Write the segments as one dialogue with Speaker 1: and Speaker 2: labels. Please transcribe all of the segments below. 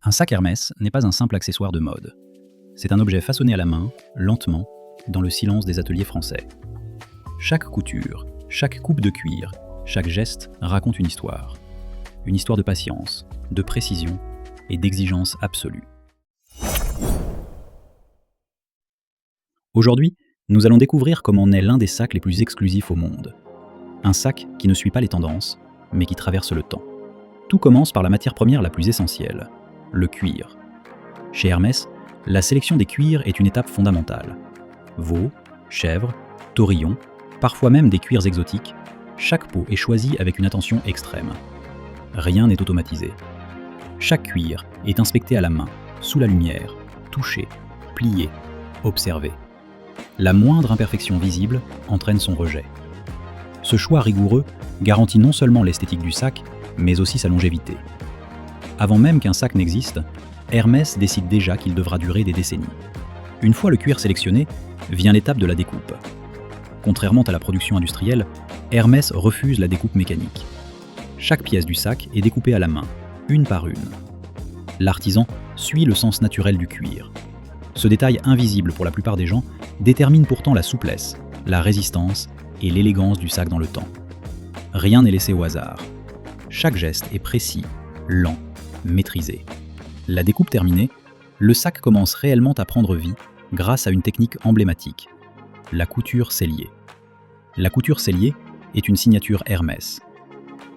Speaker 1: Un sac Hermès n'est pas un simple accessoire de mode. C'est un objet façonné à la main, lentement, dans le silence des ateliers français. Chaque couture, chaque coupe de cuir, chaque geste raconte une histoire. Une histoire de patience, de précision et d'exigence absolue. Aujourd'hui, nous allons découvrir comment naît l'un des sacs les plus exclusifs au monde. Un sac qui ne suit pas les tendances, mais qui traverse le temps. Tout commence par la matière première la plus essentielle, le cuir. Chez Hermès, la sélection des cuirs est une étape fondamentale. Veau, chèvre, taurillon, parfois même des cuirs exotiques, chaque peau est choisie avec une attention extrême. Rien n'est automatisé. Chaque cuir est inspecté à la main, sous la lumière, touché, plié, observé. La moindre imperfection visible entraîne son rejet. Ce choix rigoureux garantit non seulement l'esthétique du sac, mais aussi sa longévité. Avant même qu'un sac n'existe, Hermès décide déjà qu'il devra durer des décennies. Une fois le cuir sélectionné, vient l'étape de la découpe. Contrairement à la production industrielle, Hermès refuse la découpe mécanique. Chaque pièce du sac est découpée à la main, une par une. L'artisan suit le sens naturel du cuir. Ce détail invisible pour la plupart des gens détermine pourtant la souplesse, la résistance et l'élégance du sac dans le temps. Rien n'est laissé au hasard. Chaque geste est précis, lent, maîtrisé. La découpe terminée, le sac commence réellement à prendre vie grâce à une technique emblématique, la couture sellier. La couture sellier est une signature Hermès.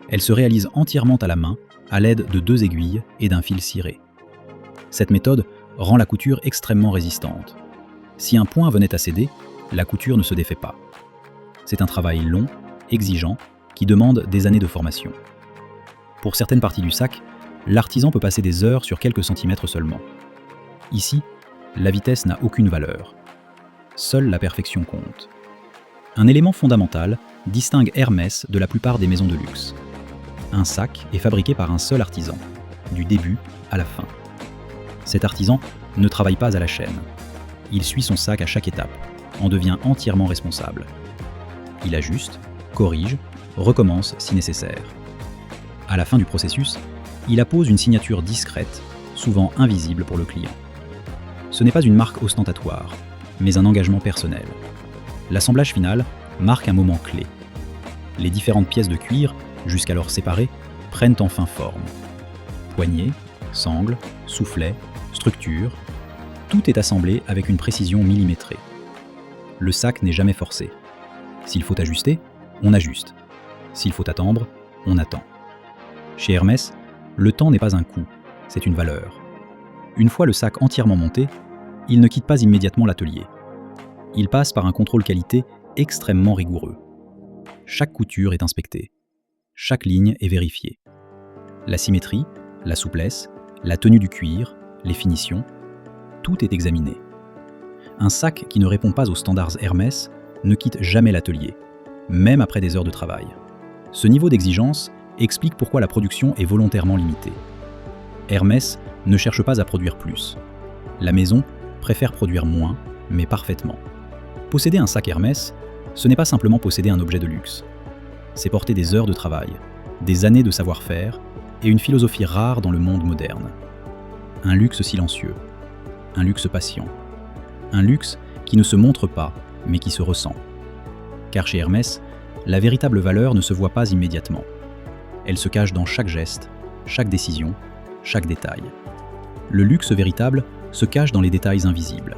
Speaker 1: Elle se réalise entièrement à la main à l'aide de 2 aiguilles et d'un fil ciré. Cette méthode rend la couture extrêmement résistante. Si un point venait à céder, la couture ne se défait pas. C'est un travail long, exigeant, qui demande des années de formation. Pour certaines parties du sac, l'artisan peut passer des heures sur quelques centimètres seulement. Ici, la vitesse n'a aucune valeur. Seule la perfection compte. Un élément fondamental distingue Hermès de la plupart des maisons de luxe. Un sac est fabriqué par un seul artisan, du début à la fin. Cet artisan ne travaille pas à la chaîne. Il suit son sac à chaque étape, en devient entièrement responsable. Il ajuste, corrige, recommence si nécessaire. À la fin du processus, il appose une signature discrète, souvent invisible pour le client. Ce n'est pas une marque ostentatoire, mais un engagement personnel. L'assemblage final marque un moment clé. Les différentes pièces de cuir, jusqu'alors séparées, prennent enfin forme. Poignée, sangle, soufflet, structure, tout est assemblé avec une précision millimétrée. Le sac n'est jamais forcé. S'il faut ajuster, on ajuste. S'il faut attendre, on attend. Chez Hermès, le temps n'est pas un coût, c'est une valeur. Une fois le sac entièrement monté, il ne quitte pas immédiatement l'atelier. Il passe par un contrôle qualité extrêmement rigoureux. Chaque couture est inspectée. Chaque ligne est vérifiée. La symétrie, la souplesse, la tenue du cuir, les finitions, tout est examiné. Un sac qui ne répond pas aux standards Hermès ne quitte jamais l'atelier, même après des heures de travail. Ce niveau d'exigence explique pourquoi la production est volontairement limitée. Hermès ne cherche pas à produire plus. La maison préfère produire moins, mais parfaitement. Posséder un sac Hermès, ce n'est pas simplement posséder un objet de luxe. C'est porter des heures de travail, des années de savoir-faire et une philosophie rare dans le monde moderne. Un luxe silencieux, un luxe patient, un luxe qui ne se montre pas, mais qui se ressent. Car chez Hermès, la véritable valeur ne se voit pas immédiatement. Elle se cache dans chaque geste, chaque décision, chaque détail. Le luxe véritable se cache dans les détails invisibles.